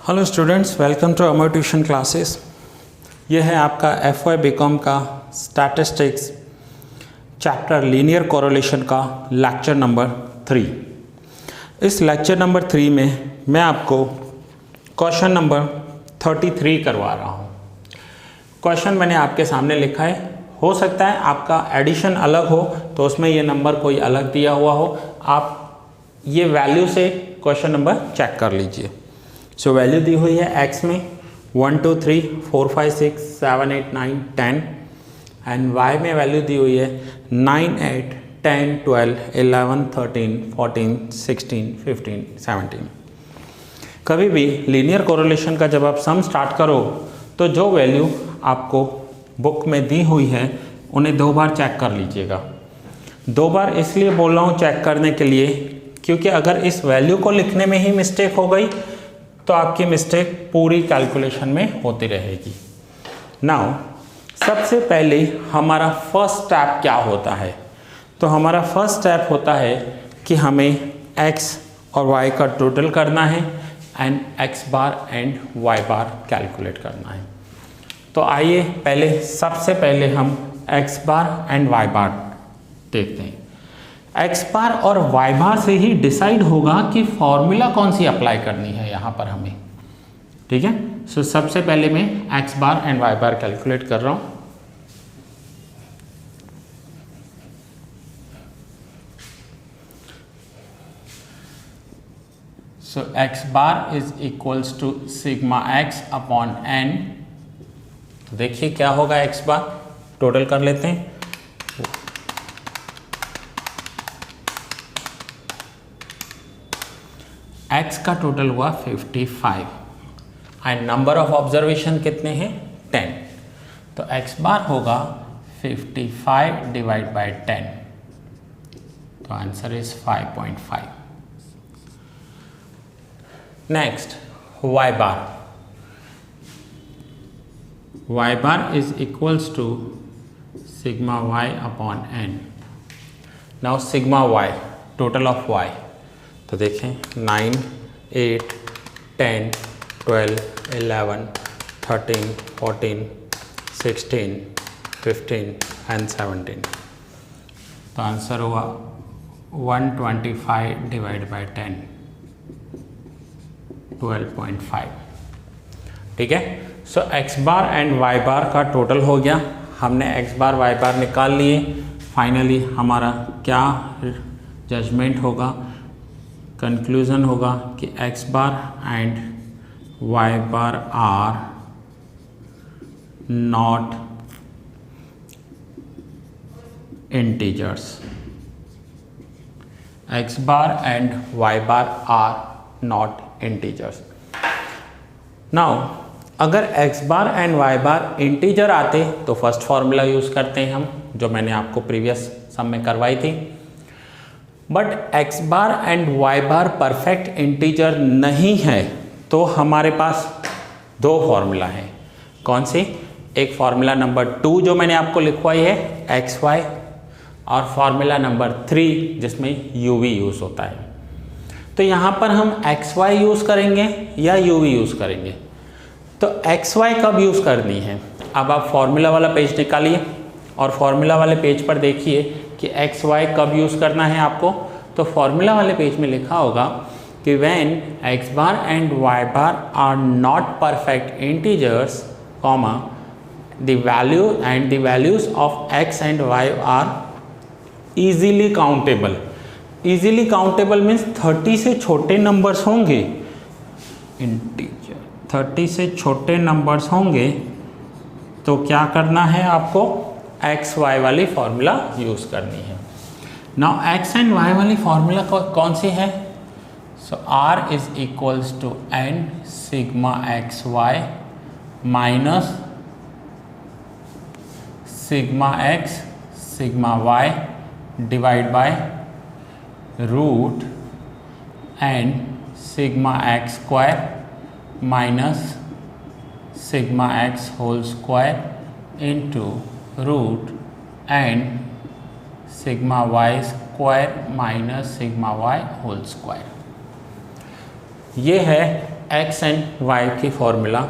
Hello students, welcome to Amar tuition classes. ये है आपका FY BCom का स्टैटिस्टिक्स चैप्टर लीनियर कोरिलेशन का लेक्चर नंबर 3। इस लेक्चर नंबर 3 में मैं आपको क्वेश्चन नंबर 33 करवा रहा हूँ। क्वेश्चन मैंने आपके सामने लिखा है। हो सकता है आपका एडिशन अलग हो तो उसमें ये नंबर कोई अलग दिया हुआ हो। आप ये वैल्यू से क्वेश्चन नंबर चेक कर लीजिए। सो वैल्यू दी हुई है x में 1 2 3 4 5 6 7 8 9 10 एंड y में वैल्यू दी हुई है 9 8 10 12 11 13 14 16 15 17। कभी भी लीनियर कोरिलेशन का जब आप सम स्टार्ट करो तो जो वैल्यू आपको बुक में दी हुई है उन्हें 2 बार चेक कर लीजिएगा। 2 बार इसलिए बोल रहा हूँ चेक करने के लिए क्योंकि अगर इस वैल्यू को लिखने में ही मिस्टेक हो गई तो आपकी मिस्टेक पूरी कैलकुलेशन में होती रहेगी। नाउ सबसे पहले हमारा फर्स्ट स्टेप क्या होता है? तो हमारा फर्स्ट स्टेप होता है कि हमें x और y का टोटल करना है and x bar and y bar calculate करना है। तो आइए सबसे पहले हम x बार एंड y बार देखते हैं। x बार और y बार से ही डिसाइड होगा कि फॉर्मूला कौन सी अप्लाई करनी है यहाँ पर हमें। ठीक है, सो सबसे पहले मैं x bar and y bar calculate कर रहा हूँ। So x bar is equals to sigma x upon n। तो देखिए क्या होगा x बार, टोटल कर लेते हैं। x का टोटल हुआ 55 एंड नंबर ऑफ ऑब्जर्वेशन कितने हैं 10। तो x बार होगा 55 डिवाइड बाय 10। तो answer is 5.5। Next y bar. y bar is equals to sigma y upon n। Now sigma y, total of y। तो देखें 9 8 10 12 11 13 14 16 15 एंड 17। तो आंसर हुआ 125 डिवाइड बाय 10 12.5। ठीक है, सो x बार एंड y बार का total हो गया। हमने x बार y बार निकाल लिए। फाइनली हमारा क्या जजमेंट होगा, कंक्लूजन होगा कि x bar and y bar are not integers. x bar and y bar are not integers. Now अगर x bar and y bar integer आते तो फर्स्ट फॉर्मूला यूज करते हैं हम, जो मैंने आपको प्रीवियस सम में करवाई थी। But x bar and y bar perfect integer नहीं है तो हमारे पास 2 फॉर्मूला हैं। कौन सी? एक फॉर्मूला नंबर 2 जो मैंने आपको लिखवाई है xy, और फॉर्मूला नंबर 3 जिसमें uv यूज़ होता है। तो यहाँ पर हम xy यूज़ करेंगे या uv यूज़ करेंगे? तो xy कब यूज़ करनी है? अब आप फॉर्मूला वाला पेज निकालिए और फॉर्मूला वाले पेज पर देखिए कि एक्स वाई कब यूज़ करना है आपको। तो फॉर्मूला वाले पेज में लिखा होगा कि when X bar and Y bar are not perfect integers comma the value and the values of X and Y are easily countable. Easily countable means 30 से छोटे नंबर्स होंगे, इंटीजर 30 से छोटे नंबर्स होंगे तो क्या करना है आपको? एक्स वाई वाली फॉर्मूला यूज़ करनी है। नाउ एक्स एंड वाई वाली फॉर्मूला कौन सी है? So r is equals to n sigma x y minus sigma x sigma y divide by root n sigma x square minus sigma x whole square into root and sigma y square minus sigma y whole square. ये है x and y की formula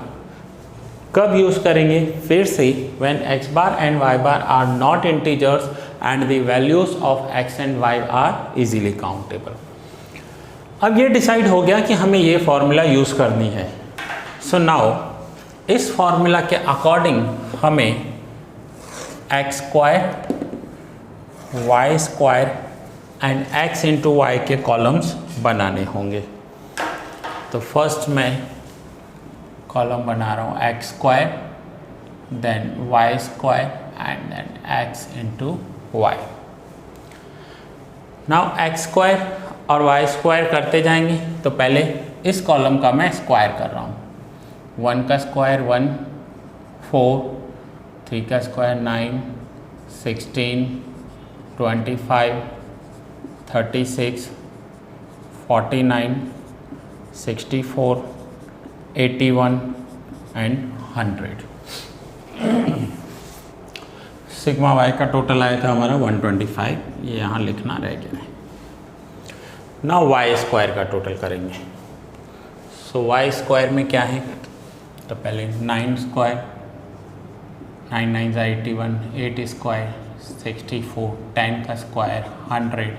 कब use करेंगे? फिर से when X bar and Y bar are not integers and the values of X and Y are easily countable. अब ये decide हो गया कि हमें ये फॉर्मूला यूज़ करनी है। सो नाउ इस फॉर्मूला के अकॉर्डिंग हमें X square, Y square and X into Y के कॉलम्स बनाने होंगे। तो फर्स्ट मैं कॉलम बना रहा हूँ X square, then Y square and then X into Y. Now X square और वाई स्क्वायर करते जाएंगे, तो पहले इस कॉलम का मैं स्क्वायर कर रहा हूँ। 1 का स्क्वायर 1, 4, 3 का स्क्वायर 9, 16, 25, 36, 49, 64, 81 एंड 100। सिग्मा वाई का टोटल आया था हमारा 125, ये यहाँ लिखना रह गया है। ना वाई स्क्वायर का टोटल करेंगे। सो वाई स्क्वायर में क्या है? तो पहले 9 स्क्वायर, 9 9 81, 8 स्क्वायर 64, 10 का square 100,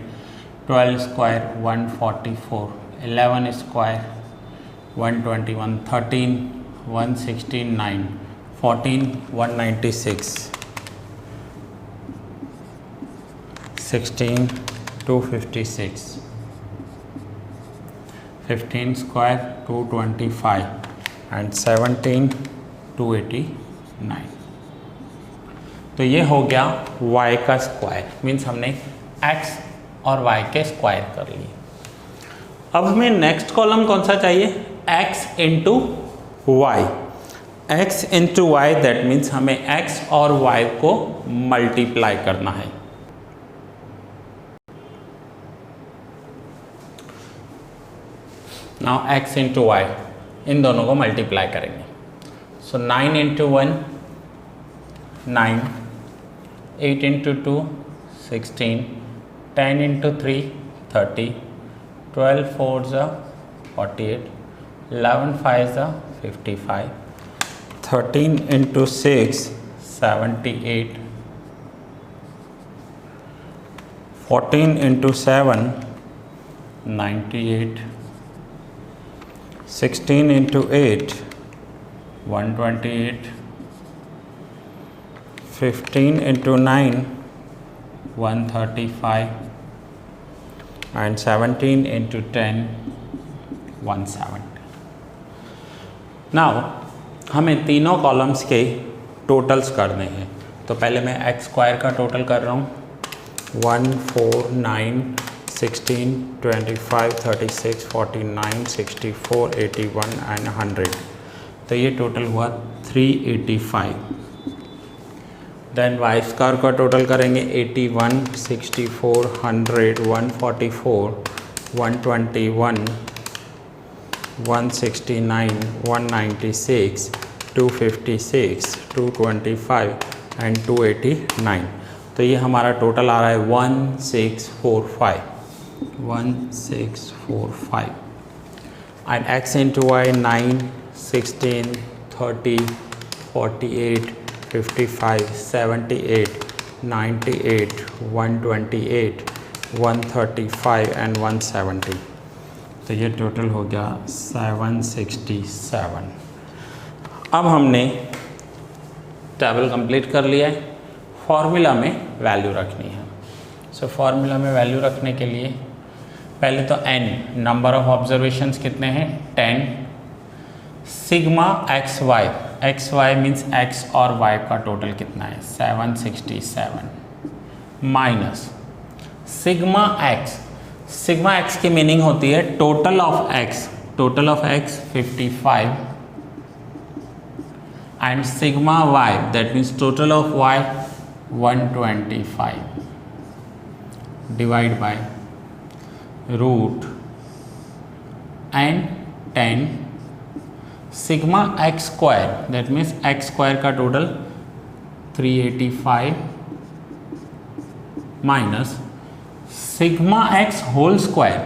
12 square 144, 11 square 121, 13 169, 14 196, 16 256, 15 square 225 and 17 289। तो ये हो गया y का स्क्वायर, मीन्स हमने x और y के स्क्वायर कर लिए। अब हमें नेक्स्ट कॉलम कौन सा चाहिए? x into Y. x into Y that means हमें x और y को मल्टीप्लाई करना है। नाउ x इंटू वाई, इन दोनों को मल्टीप्लाई करेंगे। So 9 into 1 9, 8 into 2 16, 10 into 3 30, 12 4 48, 11 5 55, 13 into 6 78, 14 into 7 98, 16 into 8 128, 15 into 9 135 and 17 into 10 170। Now हमें तीनों कॉलम्स के टोटल्स करने हैं। तो पहले मैं एक्स स्क्वायर का टोटल कर रहा हूँ 1 4 9 16 25 36 49 64 81 एंड 100। तो ये टोटल हुआ 385। देन वाई स्क्वायर का टोटल करेंगे 81 64 100 144 121 169 196 256 225 एंड 289। तो ये हमारा टोटल आ रहा है 1645 and x into Y 9 16 30 48 55 78 98 128 135 and 170। तो ये टोटल हो गया 767। अब हमने टेबल कंप्लीट कर लिया है। फॉर्मूला में वैल्यू रखनी है। सो फॉर्मूला में वैल्यू रखने के लिए पहले तो n नंबर ऑफ ऑब्जर्वेशंस कितने हैं 10, sigma x y means x और y का टोटल कितना है 767 माइनस सिग्मा x की मीनिंग होती है total of x 55 and sigma y that means total of y 125 divide by root and 10 sigma x square that means x square का total 385 minus sigma x whole square.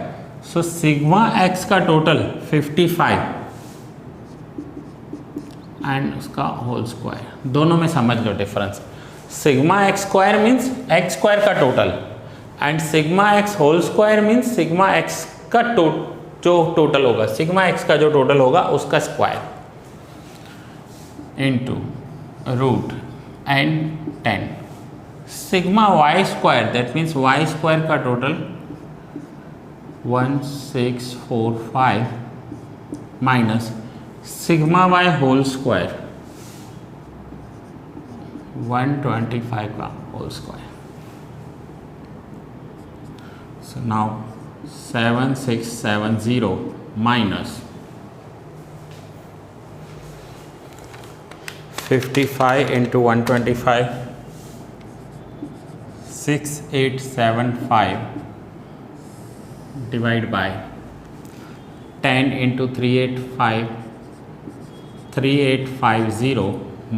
So sigma x का total 55 and उसका whole square, दोनों में समझ लो difference. Sigma x square means x square का total and sigma x whole square means sigma x का जो total होगा, सिग्मा एक्स का जो टोटल होगा उसका square into root and 10 sigma y square, that means y square का total 1645 minus sigma y whole square 125 का whole square. So now 7670 minus 55 into 125 6875 divide by 10 into 3850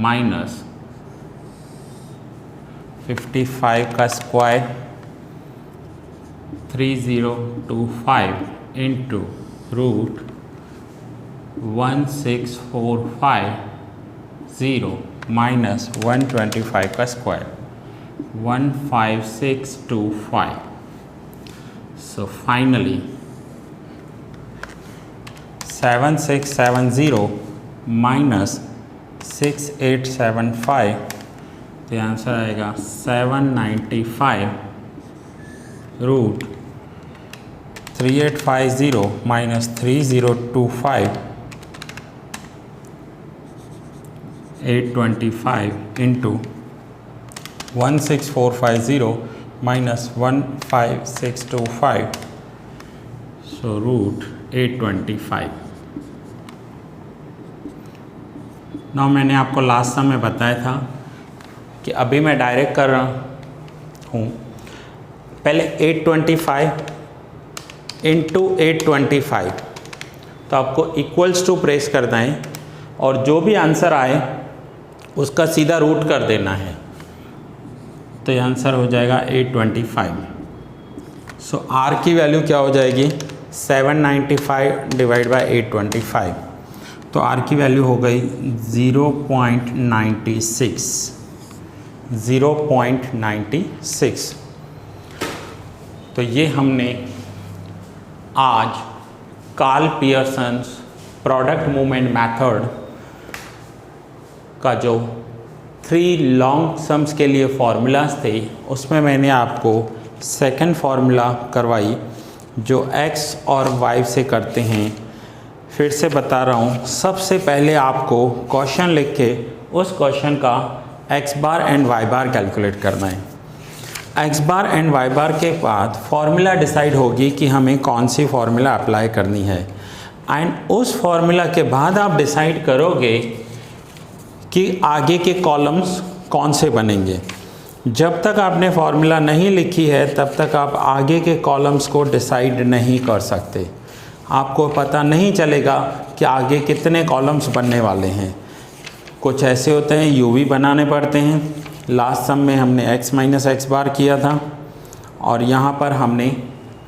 minus 55 का square 3025 into root 1645 minus 125 का square 15625. So finally 7670 minus 6875, तो answer आएगा 795 root 3850 minus 3025 825 into 16450 minus 15625, so root 825. Now मैंने आपको last समय बताया था कि अभी मैं डायरेक्ट कर रहा हूँ, पहले 825 इंटू 825, तो आपको इक्वल्स टू प्रेस करना है और जो भी आंसर आए उसका सीधा रूट कर देना है, तो ये आंसर हो जाएगा 825. सो आर की वैल्यू क्या हो जाएगी 795 डिवाइड बाय 825, तो आर की वैल्यू हो गई 0.96. तो ये हमने आज Karl Pearson's product movement method का जो 3 लॉन्ग सम्स के लिए फॉर्मूलाज थे, उसमें मैंने आपको सेकंड फार्मूला करवाई जो x और y से करते हैं. फिर से बता रहा हूँ, सबसे पहले आपको क्वेश्चन लिख के उस क्वेश्चन का x bar and y bar calculate करना है. x बार एंड y बार के बाद फार्मूला डिसाइड होगी कि हमें कौन सी फार्मूला अप्लाई करनी है, एंड उस फार्मूला के बाद आप डिसाइड करोगे कि आगे के कॉलम्स कौन से बनेंगे. जब तक आपने फार्मूला नहीं लिखी है तब तक आप आगे के कॉलम्स को डिसाइड नहीं कर सकते. आपको पता नहीं चलेगा कि आगे कितने कॉलम्स बनने वाले हैं. कुछ ऐसे होते हैं यूवी बनाने पड़ते हैं. लास्ट सम में हमने x माइनस एक्स बार किया था और यहाँ पर हमने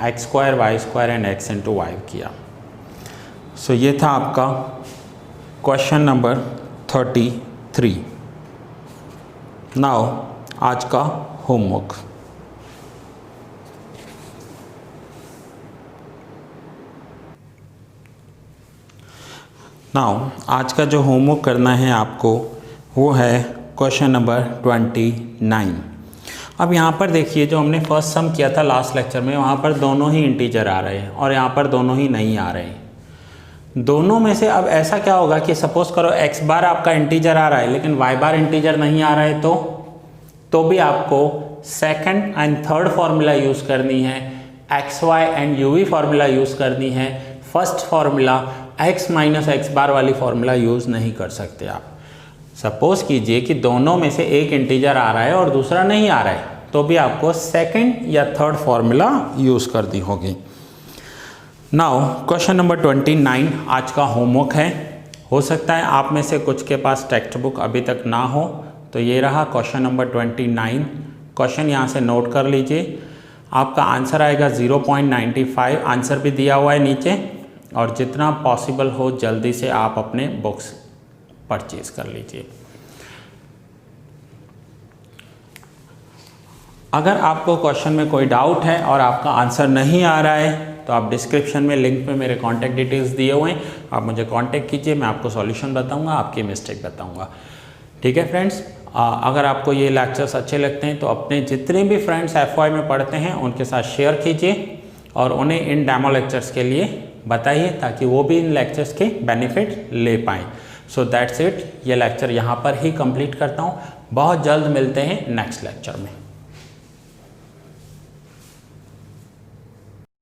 x square Y square and x into Y किया. सो ये था आपका क्वेश्चन नंबर 33. नाउ आज का होमवर्क. नाउ आज का जो होमवर्क करना है आपको वो है क्वेश्चन नंबर 29. अब यहाँ पर देखिए, जो हमने फर्स्ट सम किया था लास्ट लेक्चर में, वहाँ पर दोनों ही इंटीजर आ रहे हैं और यहाँ पर दोनों ही नहीं आ रहे हैं. दोनों में से अब ऐसा क्या होगा कि सपोज करो x बार आपका इंटीजर आ रहा है लेकिन y बार इंटीजर नहीं आ रहा है, तो भी आपको second and third formula use करनी है, x y and u v formula use करनी है. First formula x minus x bar वाली फार्मूला यूज़ नहीं कर सकते आप. सपोज कीजिए कि दोनों में से एक इंटीजर आ रहा है और दूसरा नहीं आ रहा है, तो भी आपको सेकंड या थर्ड फार्मूला यूज़ करनी होगी. नाउ क्वेश्चन नंबर 29 आज का होमवर्क है. हो सकता है आप में से कुछ के पास टेक्स्ट बुक अभी तक ना हो, तो ये रहा क्वेश्चन नंबर 29. क्वेश्चन यहाँ से नोट कर लीजिए. आपका आंसर आएगा 0.95. आंसर भी दिया हुआ है नीचे, और जितना पॉसिबल हो जल्दी से आप अपने बुक्स परचेज कर लीजिए। अगर आपको क्वेश्चन में कोई डाउट है और आपका आंसर नहीं आ रहा है तो आप डिस्क्रिप्शन में लिंक पे मेरे कॉन्टैक्ट डिटेल्स दिए हुए हैं, आप मुझे कॉन्टैक्ट कीजिए, मैं आपको सॉल्यूशन बताऊंगा, आपकी मिस्टेक बताऊंगा। ठीक है फ्रेंड्स, अगर आपको ये लेक्चर्स अच्छे लगते हैं तो अपने जितने भी फ्रेंड्स FY में पढ़ते हैं उनके साथ शेयर कीजिए और उन्हें इन डेमो लेक्चर्स के लिए बताइए ताकि वो भी इन लेक्चर्स के बेनिफिट ले पाएँ। सो दैट्स इट, ये लेक्चर यहाँ पर ही कंप्लीट करता हूँ। बहुत जल्द मिलते हैं नेक्स्ट लेक्चर में।